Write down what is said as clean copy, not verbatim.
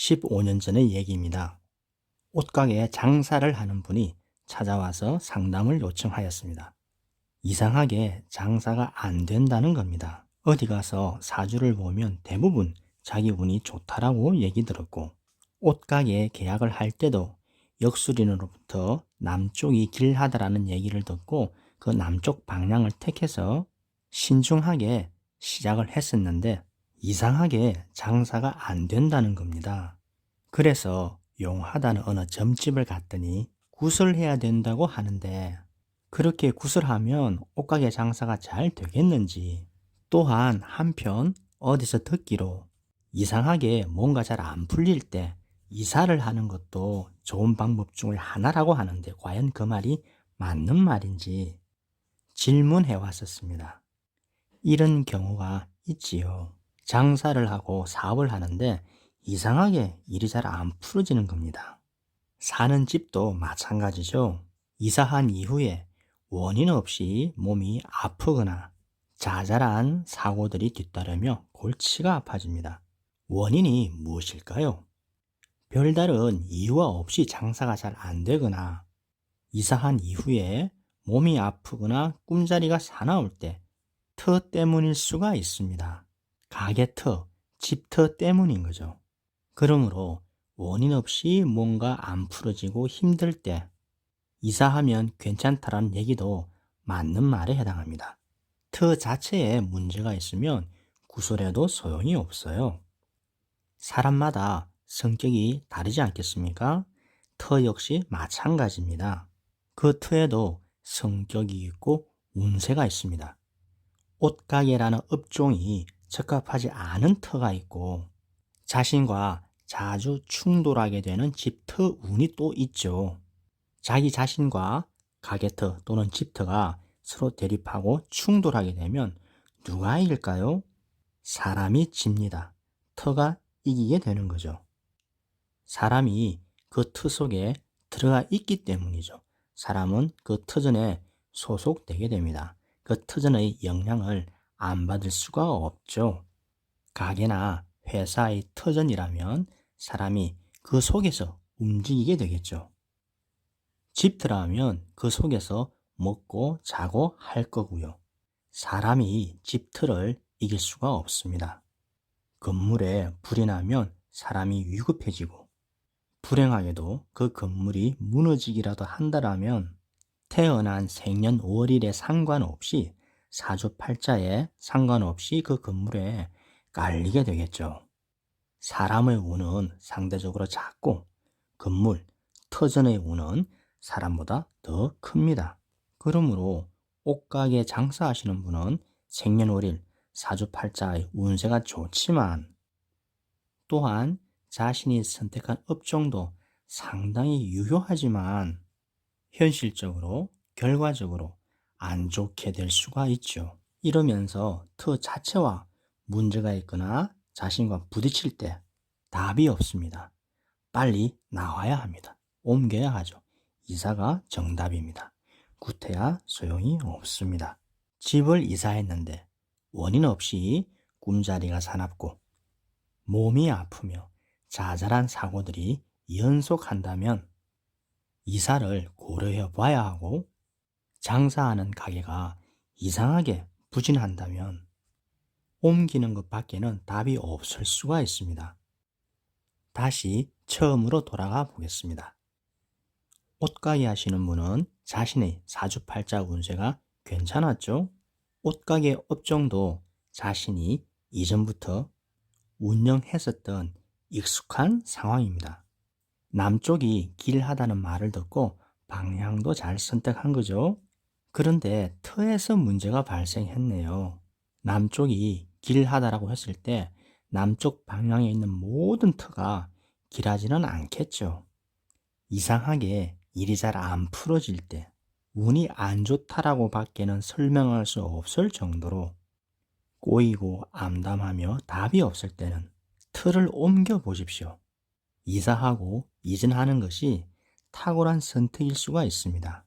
15년 전의 얘기입니다. 옷가게에 장사를 하는 분이 찾아와서 상담을 요청하였습니다. 이상하게 장사가 안 된다는 겁니다. 어디 가서 사주를 보면 대부분 자기 운이 좋다라고 얘기 들었고, 옷가게 계약을 할 때도 역술인으로부터 남쪽이 길하다라는 얘기를 듣고 그 남쪽 방향을 택해서 신중하게 시작을 했었는데 이상하게 장사가 안 된다는 겁니다. 그래서 용하다는 어느 점집을 갔더니 구슬해야 된다고 하는데, 그렇게 구슬하면 옷가게 장사가 잘 되겠는지, 또한 한편 어디서 듣기로 이상하게 뭔가 잘 안 풀릴 때 이사를 하는 것도 좋은 방법 중의 하나라고 하는데, 과연 그 말이 맞는 말인지 질문해 왔었습니다. 이런 경우가 있지요. 장사를 하고 사업을 하는데 이상하게 일이 잘 안 풀어지는 겁니다. 사는 집도 마찬가지죠. 이사한 이후에 원인 없이 몸이 아프거나 자잘한 사고들이 뒤따르며 골치가 아파집니다. 원인이 무엇일까요? 별다른 이유가 없이 장사가 잘 안 되거나, 이사한 이후에 몸이 아프거나 꿈자리가 사나울 때 터 때문일 수가 있습니다. 가게 터, 집터 때문인 거죠. 그러므로 원인 없이 뭔가 안 풀어지고 힘들 때 이사하면 괜찮다라는 얘기도 맞는 말에 해당합니다. 터 자체에 문제가 있으면 구설해도 소용이 없어요. 사람마다 성격이 다르지 않겠습니까? 터 역시 마찬가지입니다. 그 터에도 성격이 있고 운세가 있습니다. 옷가게라는 업종이 적합하지 않은 터가 있고, 자신과 자주 충돌하게 되는 집터 운이 또 있죠. 자기 자신과 가게터 또는 집터가 서로 대립하고 충돌하게 되면 누가 이길까요? 사람이 집니다. 터가 이기게 되는 거죠. 사람이 그 터 속에 들어가 있기 때문이죠. 사람은 그 터전에 소속되게 됩니다. 그 터전의 영향을 안 받을 수가 없죠. 가게나 회사의 터전이라면 사람이 그 속에서 움직이게 되겠죠. 집터라면 그 속에서 먹고 자고 할 거고요. 사람이 집터를 이길 수가 없습니다. 건물에 불이 나면 사람이 위급해지고, 불행하게도 그 건물이 무너지기라도 한다라면 태어난 생년월일에 상관없이, 사주팔자에 상관없이 그 건물에 깔리게 되겠죠. 사람의 운은 상대적으로 작고 건물, 터전의 운은 사람보다 더 큽니다. 그러므로 옷가게 장사하시는 분은 생년월일, 사주팔자의 운세가 좋지만, 또한 자신이 선택한 업종도 상당히 유효하지만 현실적으로, 결과적으로 안 좋게 될 수가 있죠. 이러면서 터 자체와 문제가 있거나 자신과 부딪힐 때 답이 없습니다. 빨리 나와야 합니다. 옮겨야 하죠. 이사가 정답입니다. 구태야 소용이 없습니다. 집을 이사했는데 원인 없이 꿈자리가 사납고 몸이 아프며 자잘한 사고들이 연속한다면 이사를 고려해 봐야 하고, 장사하는 가게가 이상하게 부진한다면 옮기는 것 밖에는 답이 없을 수가 있습니다. 다시 처음으로 돌아가 보겠습니다. 옷가게 하시는 분은 자신의 사주팔자 운세가 괜찮았죠? 옷가게 업종도 자신이 이전부터 운영했었던 익숙한 상황입니다. 남쪽이 길하다는 말을 듣고 방향도 잘 선택한 거죠. 그런데 터에서 문제가 발생했네요. 남쪽이 길하다라고 했을 때 남쪽 방향에 있는 모든 터가 길하지는 않겠죠. 이상하게 일이 잘 안 풀어질 때, 운이 안 좋다라고 밖에는 설명할 수 없을 정도로 꼬이고 암담하며 답이 없을 때는 틀을 옮겨 보십시오. 이사하고 이전하는 것이 탁월한 선택일 수가 있습니다.